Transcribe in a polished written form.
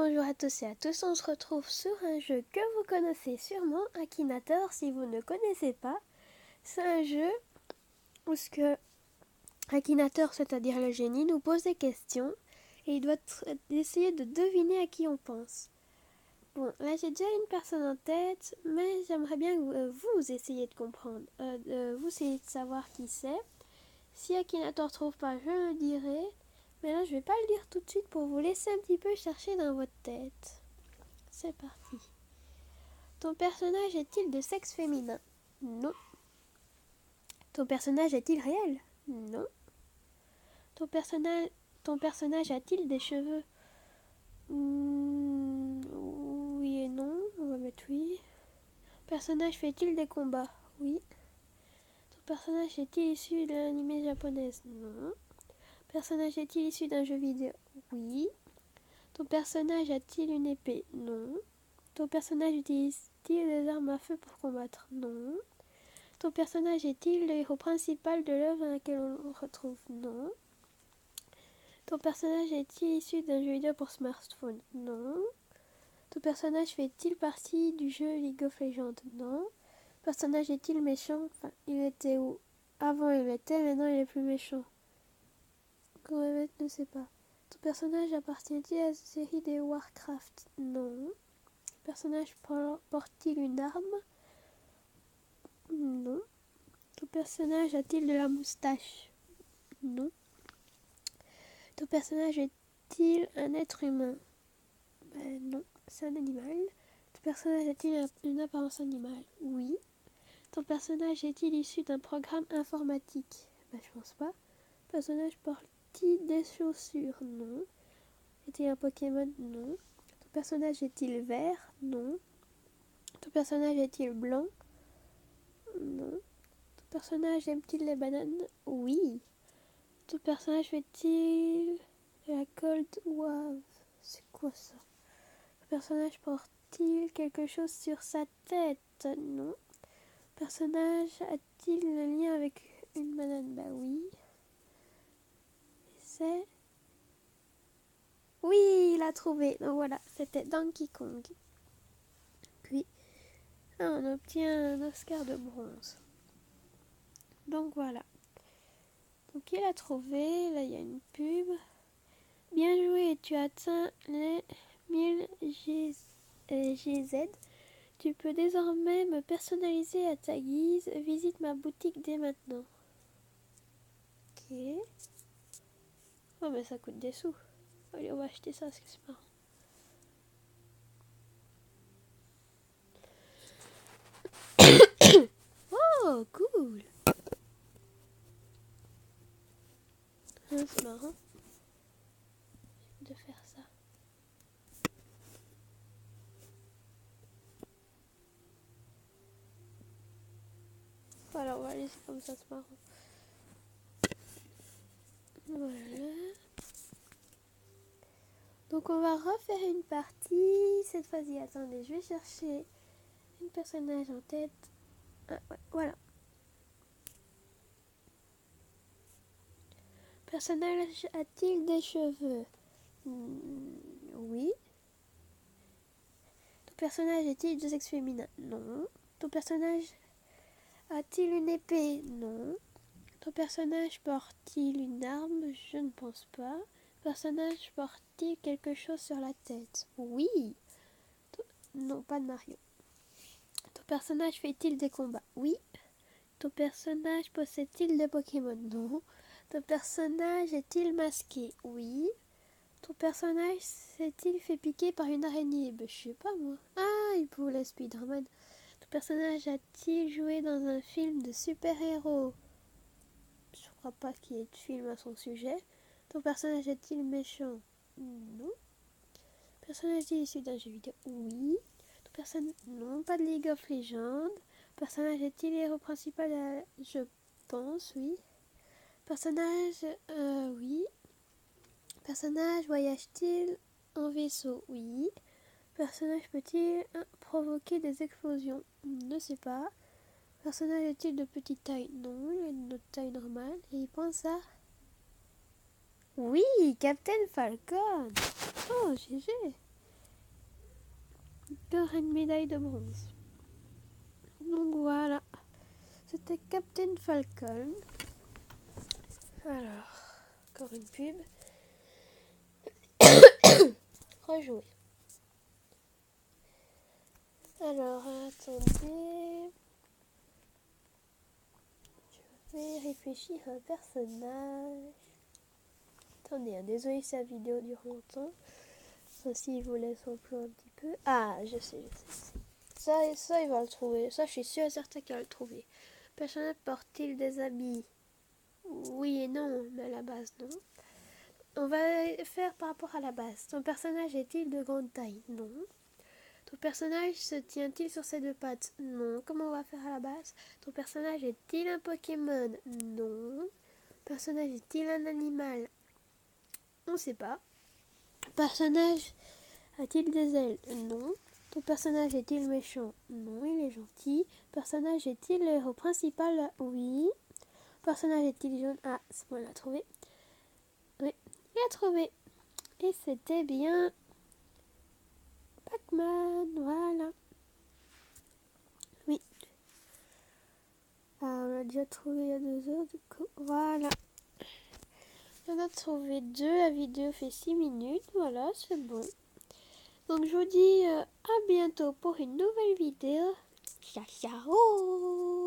bonjour à tous et à tous, on se retrouve sur un jeu que vous connaissez sûrement, Akinator. Si vous ne connaissez pas, c'est un jeu où ce que Akinator, c'est-à-dire le génie, nous pose des questions et il doit essayer de deviner à qui on pense. Bon, là j'ai déjà une personne en tête, mais j'aimerais bien que vous essayiez de comprendre, vous essayez de savoir qui c'est. Si Akinator trouve pas, je le dirai. Mais là, je vais pas le dire tout de suite pour vous laisser un petit peu chercher dans votre tête. C'est parti. Ton personnage est-il de sexe féminin? Non. Ton personnage est-il réel? Non. Ton personnage a-t-il des cheveux? Oui et non. On va mettre oui. Personnage fait-il des combats? Oui. Ton personnage est-il issu de l'anime japonaise? Non. Personnage est-il issu d'un jeu vidéo? Oui. Ton personnage a-t-il une épée? Non. Ton personnage utilise-t-il des armes à feu pour combattre? Non. Ton personnage est-il le héros principal de l'œuvre dans laquelle on le retrouve? Non. Ton personnage est-il issu d'un jeu vidéo pour smartphone? Non. Ton personnage fait-il partie du jeu League of Legends? Non. Ton personnage est-il méchant? Enfin, il était où? Avant il l'était, maintenant il est plus méchant. Comment il ne sait pas. Ton personnage appartient-il à la série des Warcraft? Non. Ton personnage porte-t-il une arme? Non. Ton personnage a-t-il de la moustache? Non. Ton personnage est-il un être humain? Non, c'est un animal. Ton personnage a-t-il une apparence animale? Oui. Ton personnage est-il issu d'un programme informatique? Je pense pas. Ton personnage porte-t-il des chaussures? Non. Est-il un Pokémon? Non. Ton personnage est-il vert? Non. Ton personnage est-il blanc? Non. Ton personnage aime-t-il les bananes? Oui. Ton personnage fait-il de la cold wave? C'est quoi ça? Ton personnage porte-t-il quelque chose sur sa tête? Non. Ton personnage a-t-il un lien avec une banane? Oui. C'est... Oui, il a trouvé. Donc voilà, c'était Donkey Kong. Puis, on obtient un Oscar de bronze. Donc voilà. Donc il a trouvé. Là, il y a une pub. Bien joué, tu as atteint les 1000 GZ. Tu peux désormais me personnaliser à ta guise. Visite ma boutique dès maintenant. Ok. Oh, mais ça coûte des sous. Allez, on va acheter ça, c'est marrant. Oh, cool. C'est marrant de faire ça. Voilà, on va laisser comme ça, c'est marrant. Voilà. Donc on va refaire une partie. Cette fois-ci, attendez, je vais chercher un personnage en tête. Ah, ouais, voilà. Personnage a-t-il des cheveux? Oui. Ton personnage est-il de sexe féminin? Non. Ton personnage a-t-il une épée? Non. Ton personnage porte-t-il une arme? Je ne pense pas. Ton personnage porte-t-il quelque chose sur la tête? Oui. Non, pas de Mario. Ton personnage fait-il des combats? Oui. Ton personnage possède-t-il des Pokémon? Non. Ton personnage est-il masqué? Oui. Ton personnage s'est-il fait piquer par une araignée? Je sais pas moi. Ah, il voulait Spider-Man. Ton personnage a-t-il joué dans un film de super-héros? Je crois pas qu'il y ait de film à son sujet. Ton personnage est-il méchant? Non. Ton personnage est issu d'un jeu vidéo? Oui. Ton personnage... Non, pas de League of Legends. Ton personnage est-il héros principal? Je pense, oui. Personnage, oui. Personnage voyage-t-il en vaisseau? Oui. Personnage peut-il provoquer des explosions? Ne sais pas. Personnage est-il de petite taille? Non, il est de notre taille normale. Et il pense à... Oui, Captain Falcon. Oh, GG. Il aura une médaille de bronze. Donc voilà. C'était Captain Falcon. Alors, encore une pub. Rejouer. Alors, attendez. Je vais réfléchir à un personnage. Attendez, désolé si la vidéo dure longtemps. Si il vous laisse en plan un petit peu. Ah, je sais. Ça, il va le trouver. Ça, je suis sûre et certain qu'il va le trouver. Le personnage porte-t-il des habits? Oui et non, mais à la base, non. On va faire par rapport à la base. Ton personnage est-il de grande taille? Non. Ton personnage se tient-il sur ses deux pattes? Non. Comment on va faire à la base? Ton personnage est-il un Pokémon? Non. Ton personnage est-il un animal? On ne sait pas. Ton personnage a-t-il des ailes? Non. Ton personnage est-il méchant? Non, il est gentil. Ton personnage est-il le héros principal? Oui. Ton personnage est-il jaune? Ah, c'est bon, il a trouvé. Oui, il a trouvé. Et c'était bien Pac-Man, voilà. Oui. On a déjà trouvé il y a 2 heures, du coup, voilà. On a trouvé 2, la vidéo fait 6 minutes, voilà, c'est bon. Donc je vous dis à bientôt pour une nouvelle vidéo. Ciao, ciao.